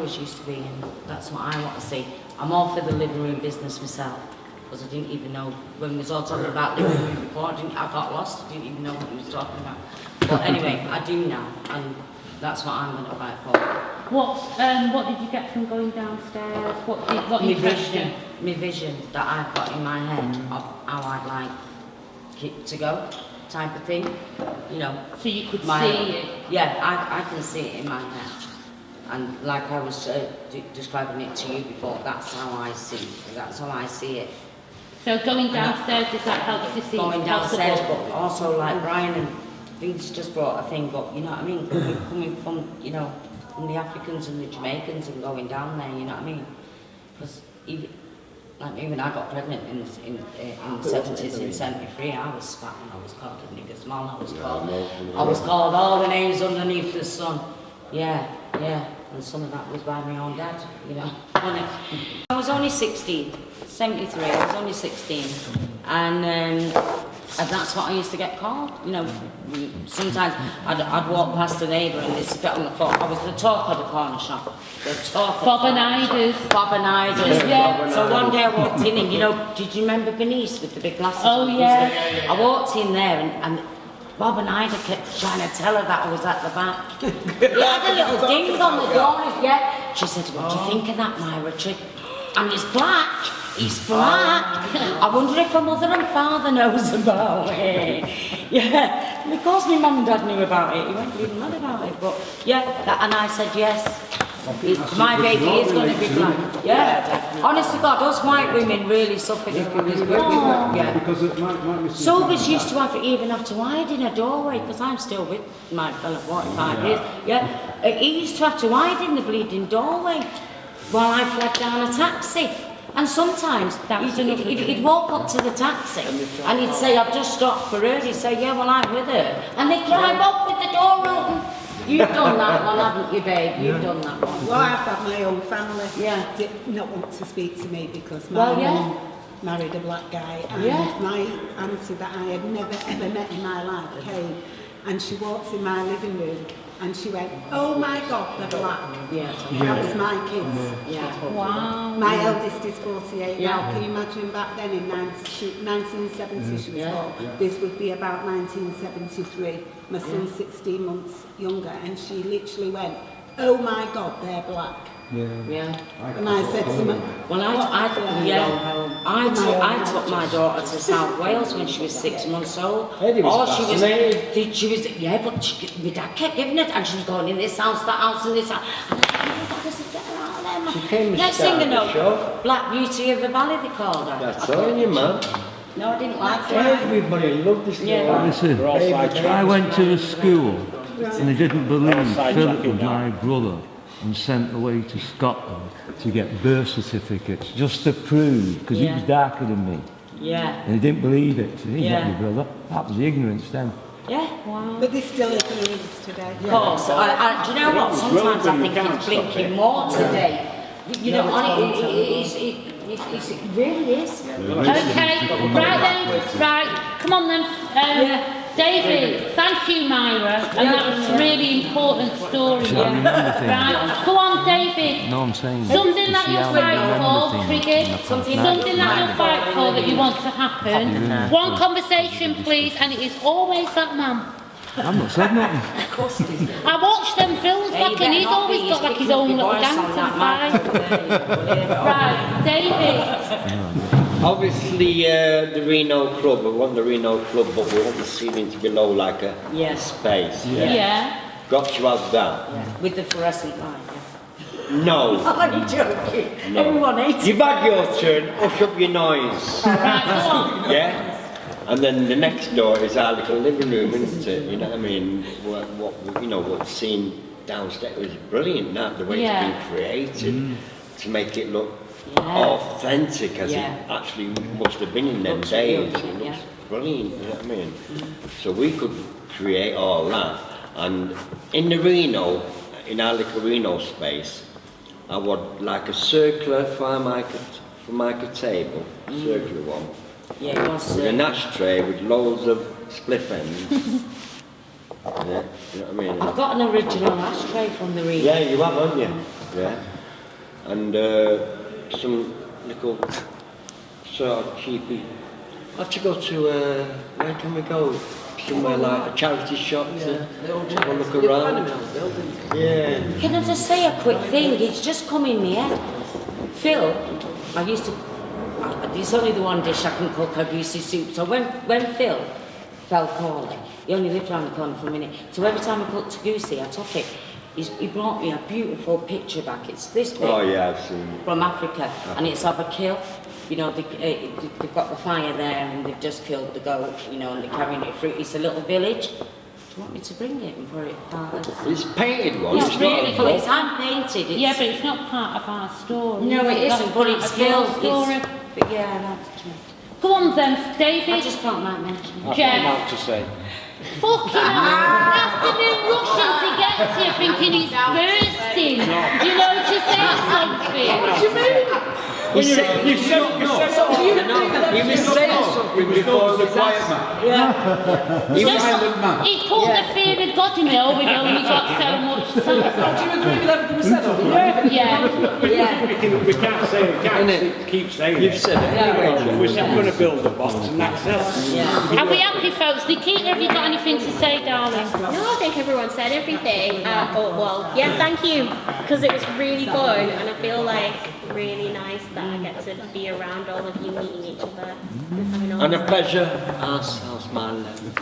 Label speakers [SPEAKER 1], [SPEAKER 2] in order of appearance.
[SPEAKER 1] always used to be, and that's what I want to see. I'm all for the living room business myself, because I didn't even know, when we was all talking about living room before, I got lost, I didn't even know what he was talking about. But anyway, I do now, and that's what I'm going to fight for.
[SPEAKER 2] What did you get from going downstairs? What impressed you?
[SPEAKER 1] My vision that I've got in my head of how I'd like it to go, type of thing, you know.
[SPEAKER 2] So you could see it?
[SPEAKER 1] Yeah, I can see it in my head. And like I was describing it to you before, that's how I see it.
[SPEAKER 2] So going downstairs, does that help you see
[SPEAKER 1] going
[SPEAKER 2] it's
[SPEAKER 1] downstairs,
[SPEAKER 2] possible?
[SPEAKER 1] but also like Brian and Vince just brought a thing up, you know what I mean? Coming from, you know, from the Africans and the Jamaicans and going down there, you know what I mean? Because even, like me, when I got pregnant in the 70s, in 73, I was spat and I was called a nigger Moll, I was called all the names underneath the sun. Yeah, and some of that was by my own dad, you know. I was only 16, 73, I was only 16, and that's what I used to get called, you know. Sometimes I'd walk past a neighbour and they'd spit on the floor. I was the talk of the corner shop.
[SPEAKER 2] Bob and Ida's.
[SPEAKER 1] Yeah. So one day I walked in and, you know, did you remember Bernice with the big glasses?
[SPEAKER 2] Oh, yeah.
[SPEAKER 1] I walked in there and Bob and Ida kept trying to tell her that I was at the back. He had a little ding on the door, yeah. She said, what do you think of that, Myra? And it's black. He's black. I wonder if her mother and father knows about it. Yeah, because my mum and dad knew about it. He went bleeding mad about it. But yeah, and I said yes. My baby is going to be black. Yeah. Honest to God, us white women really suffered if we was with yeah.
[SPEAKER 3] Because it might be
[SPEAKER 1] Sobers used to even have to hide in a doorway, because I'm still with my fella 45 years. Yeah. He used to have to hide in the bleeding doorway while I fled down a taxi. And sometimes he'd walk up to the taxi and he'd say, I've just stopped for her. He'd say, yeah, well, I'm with her. And they'd climb up with the door open. You've done that one, haven't you, babe? You've done that one.
[SPEAKER 4] Well, I've got my own family.
[SPEAKER 1] Yeah.
[SPEAKER 4] Did not want to speak to me because my mum married a black guy. And my aunty that I had never ever met in my life came and she walks in my living room. And she went, oh my God, they're black.
[SPEAKER 1] Yeah.
[SPEAKER 4] That was my kids.
[SPEAKER 1] Yeah.
[SPEAKER 2] Wow.
[SPEAKER 4] My eldest is 48 now. Can you imagine back then in 1970 she was born? This would be about 1973. My son's 16 months younger and she literally went, oh my God, they're black.
[SPEAKER 1] Yeah.
[SPEAKER 4] And I said to her,
[SPEAKER 1] well, I took my daughter to South Wales when she was 6 months old.
[SPEAKER 5] But
[SPEAKER 1] my dad kept giving it, and she was going in this house, that house, and this house. And I said, get her out of there, man.
[SPEAKER 5] She came
[SPEAKER 1] Next thing you know,
[SPEAKER 5] show.
[SPEAKER 1] Black Beauty of the Valley, they called her.
[SPEAKER 5] That's all you, man.
[SPEAKER 1] No, I didn't like it.
[SPEAKER 5] Everybody loved this story.
[SPEAKER 3] Listen, I went to a school and they didn't believe Philip was my brother and sent away to Scotland to get birth certificates just to prove, because he was darker than me.
[SPEAKER 1] Yeah.
[SPEAKER 3] And they didn't believe it. So he's not your brother. That was the ignorance then.
[SPEAKER 1] Yeah. Wow.
[SPEAKER 4] but there's still ignorance today.
[SPEAKER 1] Of course. Do you know what? Sometimes I think it's blinking more today. You know, it really is.
[SPEAKER 2] Okay, right then, right, come on then. David, thank you, Myra, and that was a really important story. Right, go on, David.
[SPEAKER 3] No, I'm saying
[SPEAKER 2] something that you'll fight for, Cricket. Something that you'll fight for that you want to happen. One conversation, please, and it is always that man.
[SPEAKER 3] I've not said nothing.
[SPEAKER 2] I watched them films back and he's always got like his own little gang to fight. Right, David.
[SPEAKER 5] Obviously, the Reno Club, we want the Reno Club, but we want the ceiling to be low like a space.
[SPEAKER 2] Yeah.
[SPEAKER 5] Got to have that.
[SPEAKER 1] Yeah. With the fluorescent light.
[SPEAKER 5] No.
[SPEAKER 1] I'm joking.
[SPEAKER 5] No.
[SPEAKER 1] Everyone hates it.
[SPEAKER 5] You've had your turn, hush up your noise.
[SPEAKER 2] Right, go on.
[SPEAKER 5] Yeah? And then the next door is our little living room, isn't it? You know what I mean? What's seen downstairs was brilliant, that, the way it's been created to make it look authentic as it actually must have been in them days. It looks brilliant, you know what I mean? So we could create all that. And in the Reno, in our little Reno space, I would like a circular Formica table, circular one.
[SPEAKER 1] Yeah, it was.
[SPEAKER 5] With an ashtray with loads of spliff ends. You know what I mean?
[SPEAKER 1] I've got an original ashtray from the Reno.
[SPEAKER 5] Yeah, you have, haven't you? Yeah. and some little sort of cheapy. I have to go to, where can we go? Somewhere like a charity shop to have a look around. Yeah.
[SPEAKER 1] Can I just say a quick thing? It's just come in my head. Phil, I used to, there's only the one dish I can cook, I used to soup. So when Phil fell poorly, he only lived around the corner for a minute. So every time I cooked goosey, I took it. He brought me a beautiful picture back. It's this big.
[SPEAKER 5] Oh yeah, I've seen it.
[SPEAKER 1] From Africa, and it's of a kill. You know, they've got the fire there, and they've just killed the goat. You know, and they're carrying it through. It's a little village. Do you want me to bring it and put it part of?
[SPEAKER 5] It's painted one.
[SPEAKER 1] It's
[SPEAKER 5] It's
[SPEAKER 1] beautiful.
[SPEAKER 5] not.
[SPEAKER 1] It's hand painted.
[SPEAKER 2] Yeah, but it's not part of our story.
[SPEAKER 1] No, it
[SPEAKER 2] That's
[SPEAKER 1] isn't. But
[SPEAKER 2] part
[SPEAKER 1] it's
[SPEAKER 2] of your
[SPEAKER 1] Phil.
[SPEAKER 2] story.
[SPEAKER 1] But yeah, that's true.
[SPEAKER 2] Go on then, David.
[SPEAKER 1] I just felt like mentioning.
[SPEAKER 6] I've
[SPEAKER 2] Jeff.
[SPEAKER 6] got to say.
[SPEAKER 2] Fucking afternoon rushing to get to you thinking he's bursting. You know, to say something.
[SPEAKER 6] What do you mean? You said something.
[SPEAKER 5] He was saying something before the quiet man.
[SPEAKER 6] He was silent man.
[SPEAKER 2] He put the fear of God in me, oh, we've only got so much time.
[SPEAKER 7] Do you agree with everything we said?
[SPEAKER 2] Yeah.
[SPEAKER 6] We can't say it. We can't keep saying
[SPEAKER 5] You've
[SPEAKER 6] it.
[SPEAKER 5] said it anyway.
[SPEAKER 6] We're going to build a box and that's it.
[SPEAKER 2] Are we happy, folks? Nikita, have you got anything to say, darling?
[SPEAKER 8] No, I think everyone said everything. Yeah, thank you, because it was really fun, and I feel like really nice that I get to be around all of you meeting each other and having all
[SPEAKER 5] And a
[SPEAKER 8] this-
[SPEAKER 5] pleasure. How's my love?